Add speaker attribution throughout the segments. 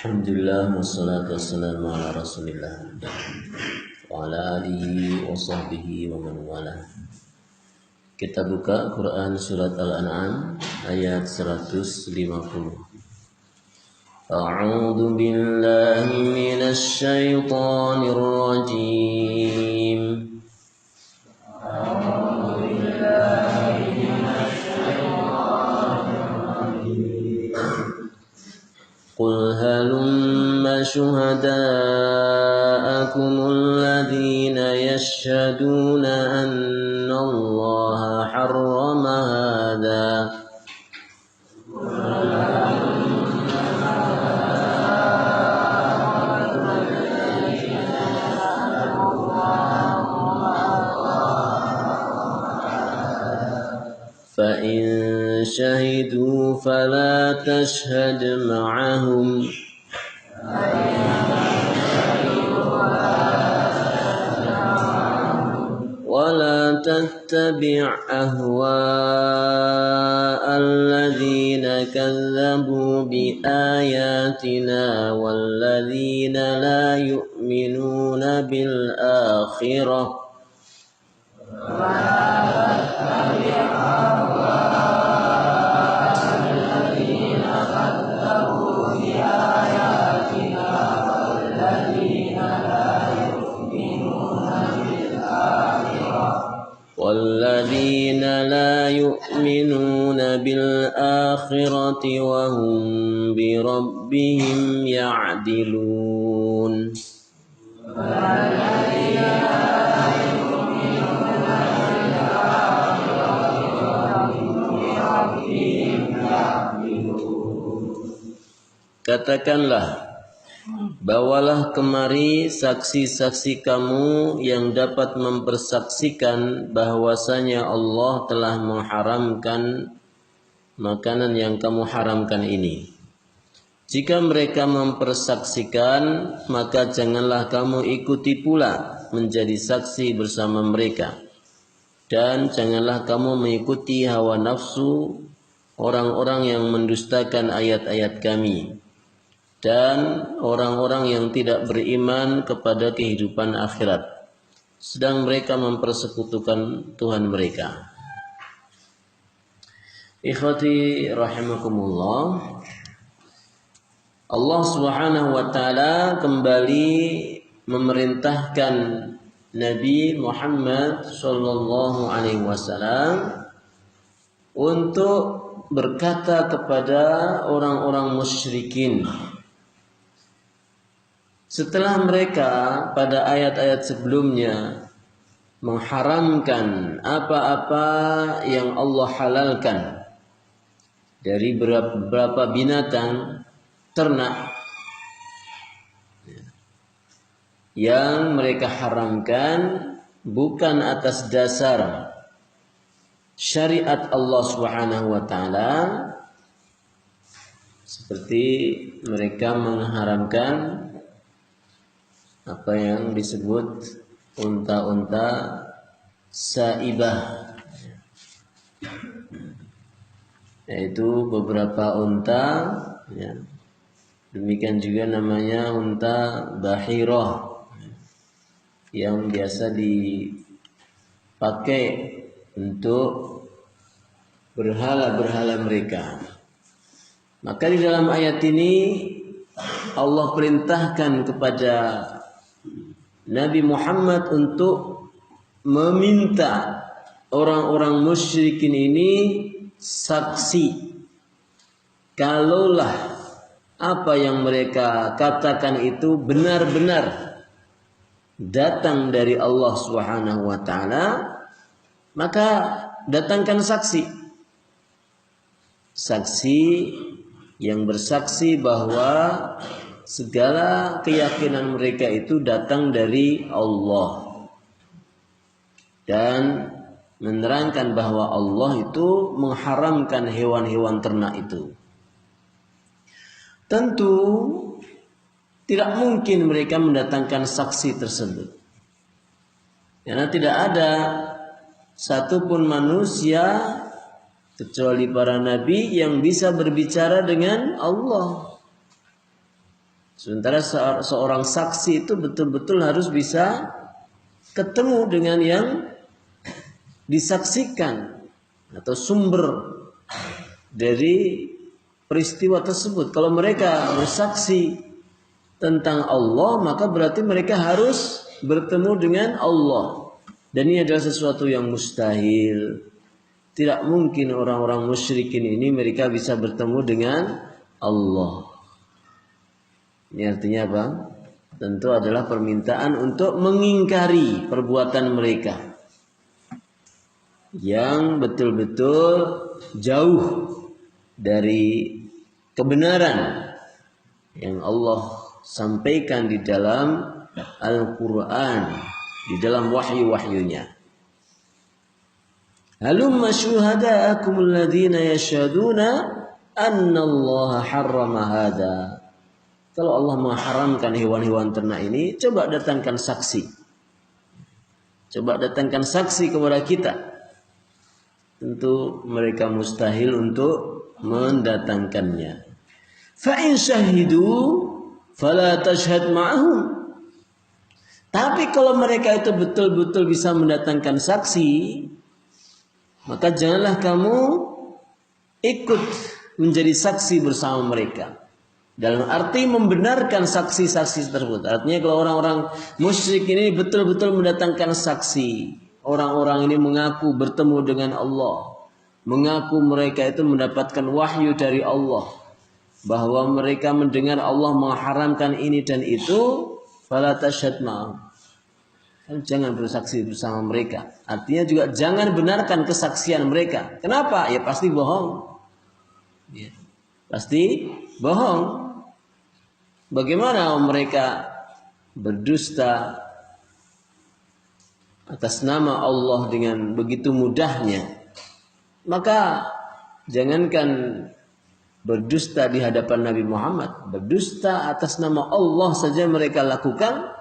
Speaker 1: Alhamdulillah wassalatu wassalamu ala Rasulillah wa ala alihi wa sahbihi wa man wala. Kita buka Quran surat Al-An'am ayat 150. A'udzu billahi minasy syaithanir rajim. قل هلم شهداءكم الذين يشهدون أن الله حرم هذا فإن شهدوا فلا تشهد معهم ولا تتبع أهواء الذين كذبوا بآياتنا والذين لا يؤمنون بالآخرة والذين لا يؤمنون بالآخرة وهم بربهم يعدلون Katakanlah, bawalah kemari saksi-saksi kamu yang dapat mempersaksikan bahwasanya Allah telah mengharamkan makanan yang kamu haramkan ini. Jika mereka mempersaksikan, maka janganlah kamu ikuti pula menjadi saksi bersama mereka. Dan janganlah kamu mengikuti hawa nafsu orang-orang yang mendustakan ayat-ayat kami dan orang-orang yang tidak beriman kepada kehidupan akhirat, sedang mereka mempersekutukan Tuhan mereka. Ikhwati rahimakumullah, Allah Subhanahu wa taala kembali memerintahkan Nabi Muhammad sallallahu alaihi wasallam untuk berkata kepada orang-orang musyrikin. Setelah mereka pada ayat-ayat sebelumnya mengharamkan apa-apa yang Allah halalkan dari beberapa binatang ternak yang mereka haramkan bukan atas dasar syariat Allah Subhanahu wa taala, seperti mereka mengharamkan apa yang disebut unta-unta saibah, yaitu beberapa unta, ya. Demikian juga namanya unta bahirah yang biasa dipakai untuk berhala-berhala mereka. Maka di dalam ayat ini Allah perintahkan kepada Nabi Muhammad untuk meminta orang-orang musyrikin ini saksi kalaulah apa yang mereka katakan itu benar-benar datang dari Allah Subhanahu wa taala, maka datangkan saksi yang bersaksi bahwa segala keyakinan mereka itu datang dari Allah dan menerangkan bahwa Allah itu mengharamkan hewan-hewan ternak itu. Tentu tidak mungkin mereka mendatangkan saksi tersebut, karena tidak ada satupun manusia kecuali para nabi yang bisa berbicara dengan Allah. Sementara seorang saksi itu betul-betul harus bisa ketemu dengan yang disaksikan atau sumber dari peristiwa tersebut. Kalau mereka bersaksi tentang Allah, maka berarti mereka harus bertemu dengan Allah. Dan ini adalah sesuatu yang mustahil. Tidak mungkin orang-orang musyrikin ini mereka bisa bertemu dengan Allah. Ini artinya apa? Tentu adalah permintaan untuk mengingkari perbuatan mereka yang betul-betul jauh dari kebenaran yang Allah sampaikan di dalam Al-Quran, di dalam wahyu-wahyunya. Halumma syuhada'akum alladhina yashhaduna anna Allah harrama hadha. Kalau Allah mengharamkan hewan-hewan ternak ini, coba datangkan saksi. Coba datangkan saksi kepada kita. Tentu mereka mustahil untuk mendatangkannya. Fa in syahidu fala tashhad ma'ahum. Tapi kalau mereka itu betul-betul bisa mendatangkan saksi, maka janganlah kamu ikut menjadi saksi bersama mereka. Dalam arti membenarkan saksi-saksi tersebut. Artinya kalau orang-orang musyrik ini betul-betul mendatangkan saksi, orang-orang ini mengaku bertemu dengan Allah, mengaku mereka itu mendapatkan wahyu dari Allah, bahwa mereka mendengar Allah mengharamkan ini dan itu, fala tashhad ma'ahum. Jangan bersaksi bersama mereka. Artinya juga jangan benarkan kesaksian mereka. Kenapa? Ya pasti bohong. Ya, pasti bohong. Bagaimana mereka berdusta atas nama Allah dengan begitu mudahnya? Maka jangankan berdusta di hadapan Nabi Muhammad, berdusta atas nama Allah saja mereka lakukan,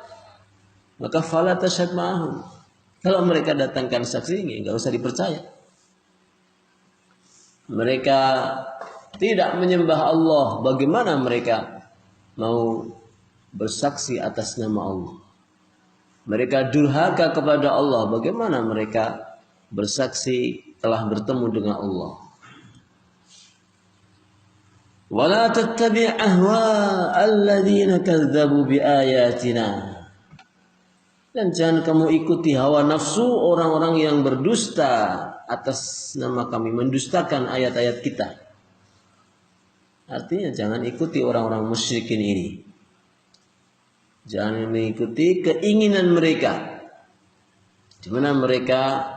Speaker 1: maka fala tashhad ma'ahum. Kalau mereka datangkan saksi, enggak usah dipercaya. Mereka tidak menyembah Allah, bagaimana mereka mau bersaksi atas nama Allah? Mereka durhaka kepada Allah, bagaimana mereka bersaksi telah bertemu dengan Allah? Wala tattabi' ahwa alladhina kadzdzabu biayatina. Dan jangan kamu ikuti hawa nafsu orang-orang yang berdusta atas nama kami, mendustakan ayat-ayat kita. Artinya jangan ikuti orang-orang musyrikin ini. Jangan mengikuti keinginan mereka, di mana mereka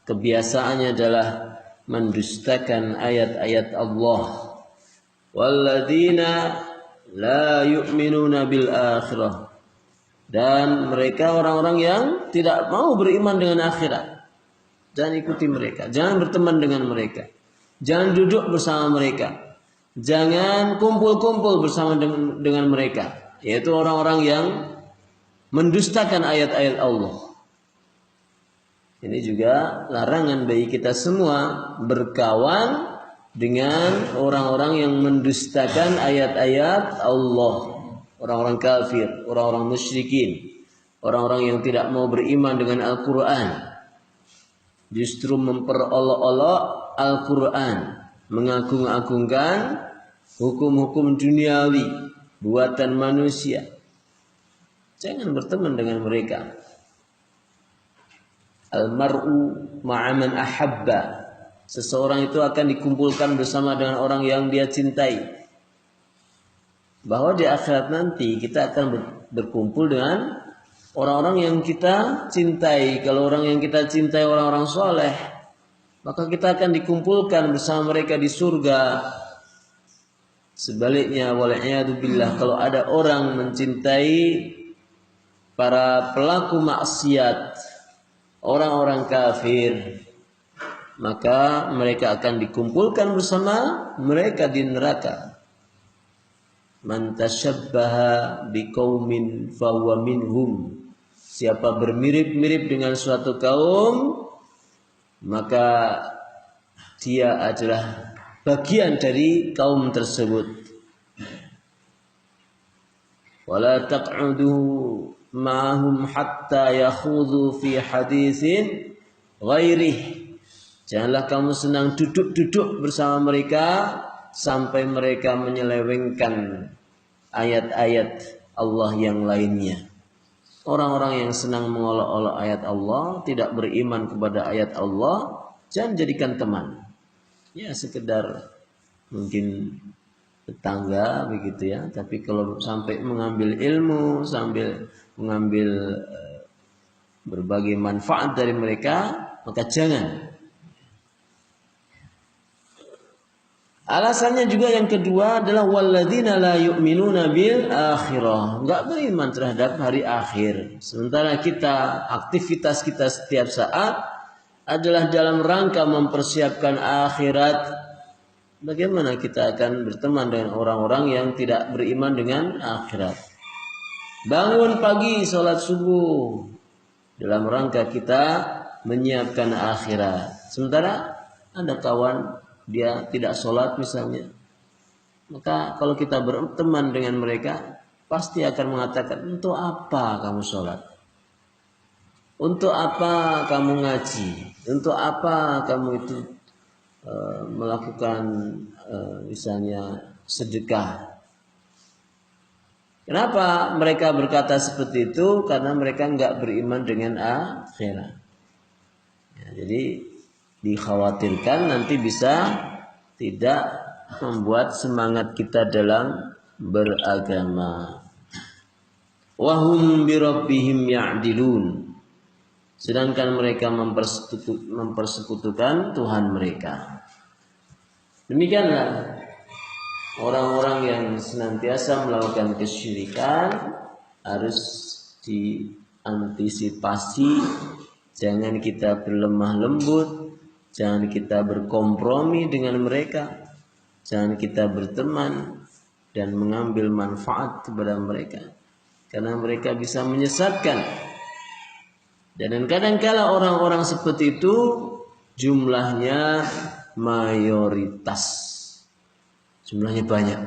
Speaker 1: kebiasaannya adalah mendustakan ayat-ayat Allah. Walladzina la yu'minuna bil akhirah. Dan mereka orang-orang yang tidak mau beriman dengan akhirat. Jangan ikuti mereka, jangan berteman dengan mereka, jangan duduk bersama mereka, jangan kumpul-kumpul bersama dengan mereka, yaitu orang-orang yang mendustakan ayat-ayat Allah. Ini juga larangan bagi kita semua berkawan dengan orang-orang yang mendustakan ayat-ayat Allah, orang-orang kafir, orang-orang musyrikin, orang-orang yang tidak mau beriman dengan Al-Quran, justru memperolok-olok Al-Quran, mengagung-agungkan hukum-hukum duniawi buatan manusia. Jangan berteman dengan mereka. Al-mar'u ma'aman ahabba. Seseorang itu akan dikumpulkan bersama dengan orang yang dia cintai. Bahwa di akhirat nanti kita akan berkumpul dengan orang-orang yang kita cintai. Kalau orang yang kita cintai orang-orang soleh, maka kita akan dikumpulkan bersama mereka di surga. Sebaliknya, wal'iyadu billah, kalau ada orang mencintai para pelaku maksiat, orang-orang kafir, maka mereka akan dikumpulkan bersama mereka di neraka. Man tashabbaha biqaumin fahuwa minhum. Siapa bermirip-mirip dengan suatu kaum, maka dia adalah bagian dari kaum tersebut. Wala taq'udu ma'ahum hatta yakhudhu fi haditsin ghairih. Janganlah kamu senang duduk-duduk bersama mereka sampai mereka menyelewengkan ayat-ayat Allah yang lainnya. Orang-orang yang senang mengolok-olok ayat Allah, tidak beriman kepada ayat Allah, jangan jadikan teman. Ya sekedar mungkin tetangga begitu ya, tapi kalau sampai mengambil ilmu, sambil mengambil berbagai manfaat dari mereka, maka jangan. Alasannya juga yang kedua adalah walladzina la yu'minuna bil akhirah, enggak beriman terhadap hari akhir. Sementara kita, aktivitas kita setiap saat adalah dalam rangka mempersiapkan akhirat. Bagaimana kita akan berteman dengan orang-orang yang tidak beriman dengan akhirat? Bangun pagi sholat subuh dalam rangka kita menyiapkan akhirat. Sementara ada kawan dia tidak sholat misalnya, maka kalau kita berteman dengan mereka pasti akan mengatakan, untuk apa kamu sholat? Untuk apa kamu ngaji? Untuk apa kamu itu melakukan misalnya sedekah? Kenapa mereka berkata seperti itu? Karena mereka enggak beriman dengan akhirat. Ya, jadi dikhawatirkan nanti bisa tidak membuat semangat kita dalam beragama. Wahum birabbihim ya'dilun. Sedangkan mereka mempersekutukan Tuhan mereka. Demikianlah orang-orang yang senantiasa melakukan kesyirikan harus diantisipasi. Jangan kita berlemah lembut, jangan kita berkompromi dengan mereka, jangan kita berteman dan mengambil manfaat kepada mereka, karena mereka bisa menyesatkan. Dan kadang-kala orang-orang seperti itu jumlahnya mayoritas, jumlahnya banyak.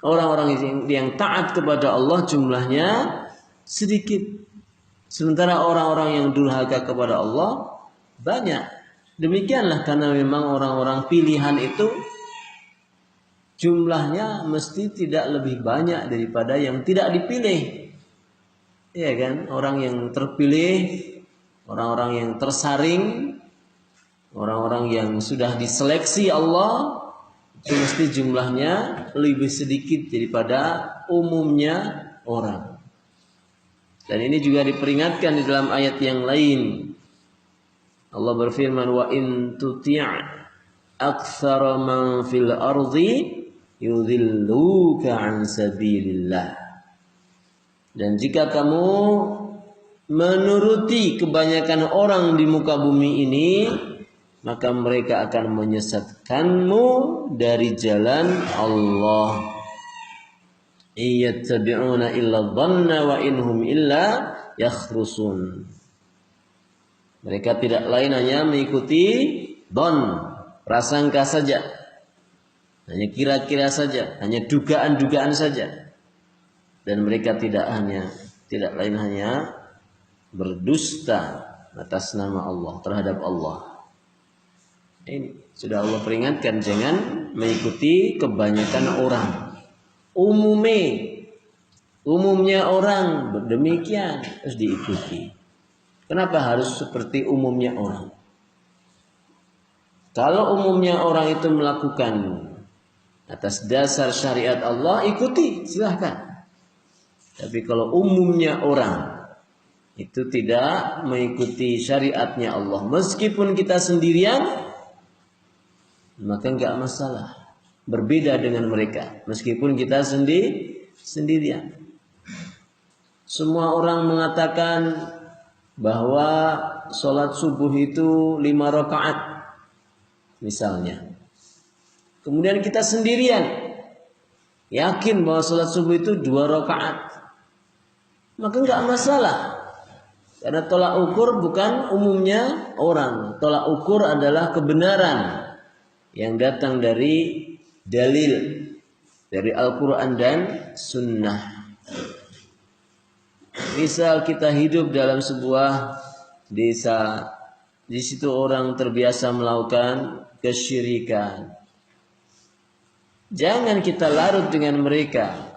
Speaker 1: Orang-orang yang taat kepada Allah jumlahnya sedikit, sementara orang-orang yang durhaka kepada Allah banyak. Demikianlah karena memang orang-orang pilihan itu jumlahnya mesti tidak lebih banyak daripada yang tidak dipilih. Ya kan, orang yang terpilih, orang-orang yang tersaring, orang-orang yang sudah diseleksi Allah, itu mesti jumlahnya lebih sedikit daripada umumnya orang. Dan ini juga diperingatkan di dalam ayat yang lain. Allah berfirman, wa in tuti' aktsara man fil ardi yudhilluka an sabilillah. Dan jika kamu menuruti kebanyakan orang di muka bumi ini, maka mereka akan menyesatkanmu dari jalan Allah. Iyattabi'una illa dhanna wa inhum illa yakhrusun. Mereka tidak lain hanya mengikuti dhon, prasangka saja, hanya kira-kira saja, hanya dugaan-dugaan saja. Dan mereka tidak lain hanya berdusta atas nama Allah, terhadap Allah. Ini sudah Allah peringatkan, jangan mengikuti kebanyakan orang. Umumnya orang demikian harus diikuti. Kenapa harus seperti umumnya orang? Kalau umumnya orang itu melakukan atas dasar syariat Allah, ikuti, silahkan. Tapi kalau umumnya orang itu tidak mengikuti syariatnya Allah, meskipun kita sendirian, maka enggak masalah. Berbeda dengan mereka, meskipun kita sendirian. Semua orang mengatakan bahwa sholat subuh itu 5 rakaat, misalnya. Kemudian kita sendirian yakin bahwa sholat subuh itu 2 rakaat. Maka enggak masalah. Karena tolak ukur bukan umumnya orang. Tolak ukur adalah kebenaran yang datang dari dalil. dari Al-Quran dan Sunnah. Misal kita hidup dalam sebuah desa, di situ orang terbiasa melakukan kesyirikan. Jangan kita larut dengan mereka.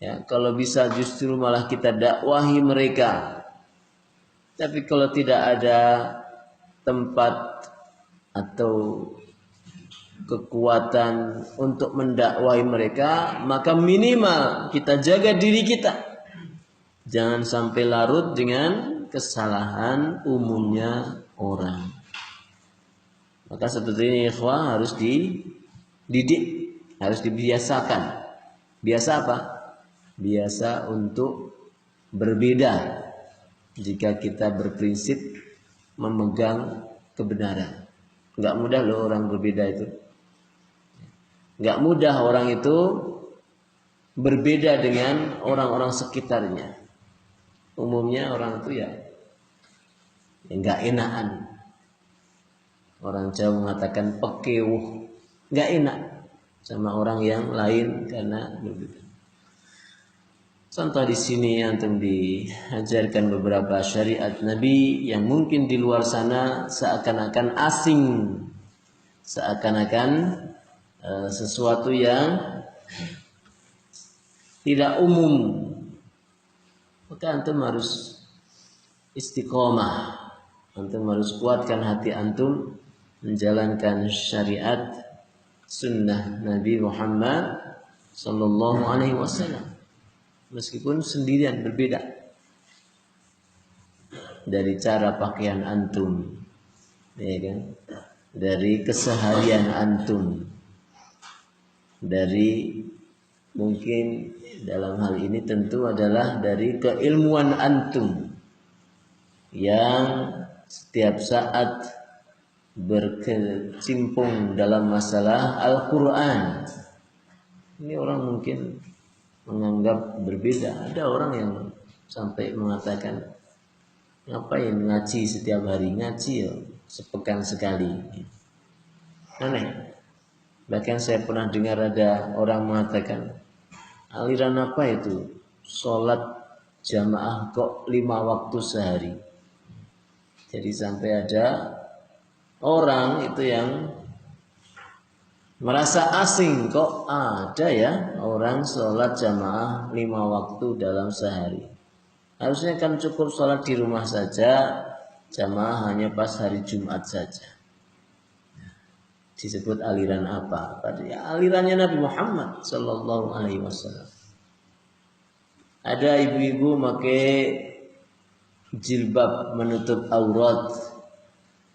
Speaker 1: Ya, kalau bisa justru malah kita dakwahi mereka. Tapi kalau tidak ada tempat atau kekuatan untuk mendakwahi mereka, maka minimal kita jaga diri kita. Jangan sampai larut dengan kesalahan umumnya orang. Maka seperti ini ikhwah harus dididik, harus dibiasakan. Biasa apa? Biasa untuk berbeda jika kita berprinsip memegang kebenaran. Enggak mudah loh orang berbeda itu. Enggak mudah orang itu berbeda dengan orang-orang sekitarnya. Umumnya orang itu ya enggak enakan. Orang Jawa mengatakan pekewuh, enggak enak sama orang yang lain karena berbeda. Contoh di sini antum diajarkan beberapa syariat Nabi yang mungkin di luar sana seakan-akan asing, seakan-akan sesuatu yang tidak umum. Maka antum harus istiqomah, antum harus kuatkan hati antum menjalankan syariat sunnah Nabi Muhammad sallallahu alaihi wasallam. Meskipun sendirian berbeda dari cara pakaian antum, ya kan? Dari keseharian antum, dari mungkin dalam hal ini tentu adalah dari keilmuan antum yang setiap saat berkecimpung dalam masalah Al-Quran. Ini orang mungkin menganggap berbeda. Ada orang yang sampai mengatakan, ngapain ngaji setiap hari? Ngaji ya sepekan sekali. Aneh. Bahkan saya pernah dengar ada orang mengatakan, aliran apa itu? Sholat jamaah kok 5 waktu sehari. Jadi sampai ada orang itu yang merasa asing, kok ada ya orang sholat jamaah 5 waktu dalam sehari. Harusnya kan cukup sholat di rumah saja, jamaah hanya pas hari Jumat saja. Disebut aliran apa? Ya, alirannya Nabi Muhammad sallallahu alaihi wasallam. Ada ibu-ibu pakai jilbab menutup aurat,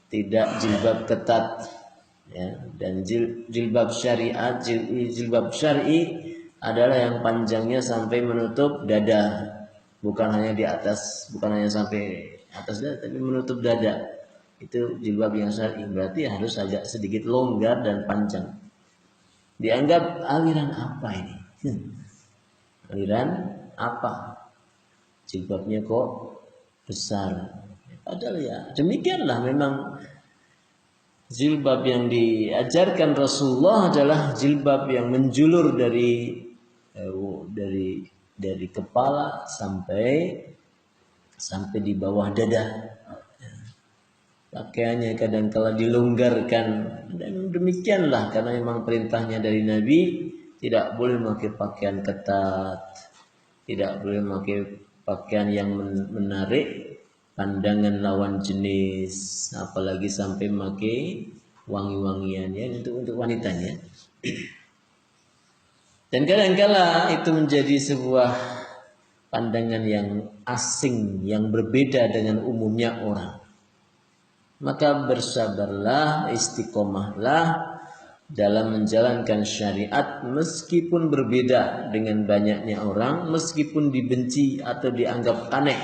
Speaker 1: tidak jilbab ketat. Ya, dan jilbab syariat, jilbab syar'i adalah yang panjangnya sampai menutup dada, bukan hanya di atas, bukan hanya sampai atas dada, tapi menutup dada. Itu jilbab yang syar'i, berarti harus agak sedikit longgar dan panjang. Dianggap aliran apa ini? Aliran apa? Jilbabnya kok besar? Padahal ya demikianlah memang. Jilbab yang diajarkan Rasulullah adalah jilbab yang menjulur dari kepala sampai di bawah dada. Pakaiannya kadang-kala dilonggarkan, dan demikianlah karena memang perintahnya dari Nabi, tidak boleh memakai pakaian ketat, tidak boleh memakai pakaian yang menarik pandangan lawan jenis, apalagi sampai memakai wangi-wangian ya untuk wanitanya. Dan kadang-kala itu menjadi sebuah pandangan yang asing, yang berbeda dengan umumnya orang. Maka bersabarlah, istiqomahlah dalam menjalankan syariat meskipun berbeda dengan banyaknya orang, meskipun dibenci atau dianggap aneh.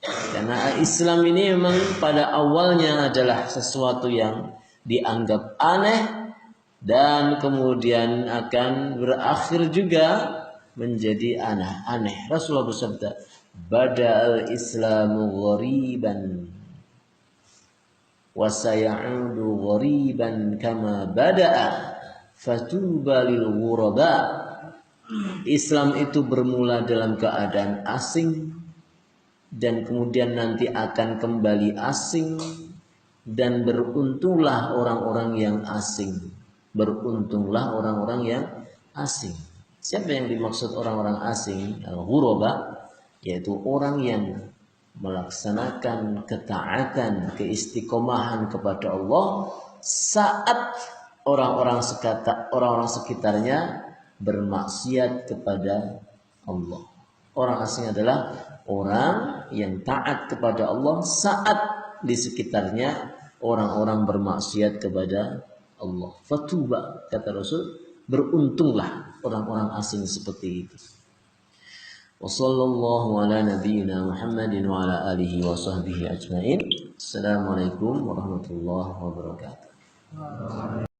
Speaker 1: Karena Islam ini memang pada awalnya adalah sesuatu yang dianggap aneh dan kemudian akan berakhir juga menjadi aneh. Rasulullah bersabda, "Bada'al Islamu ghariban wa sayaudu ghariban kama bada'a." Fatuba lil ghuraba. Islam itu bermula dalam keadaan asing dan kemudian nanti akan kembali asing, dan beruntunglah orang-orang yang asing. Beruntunglah orang-orang yang asing. Siapa yang dimaksud orang-orang asing? Al-ghuraba, yaitu orang yang melaksanakan ketaatan, keistiqomahan kepada Allah saat orang-orang sekitarnya bermaksiat kepada Allah. Orang asing adalah orang yang taat kepada Allah saat di sekitarnya orang-orang bermaksiat kepada Allah. Fatuba, kata Rasul, beruntunglah orang-orang asing seperti itu. Wassallallahu ala nabiyyina Muhammadin wa ala alihi wa sahbihi ajma'in. Assalamualaikum warahmatullahi wabarakatuh.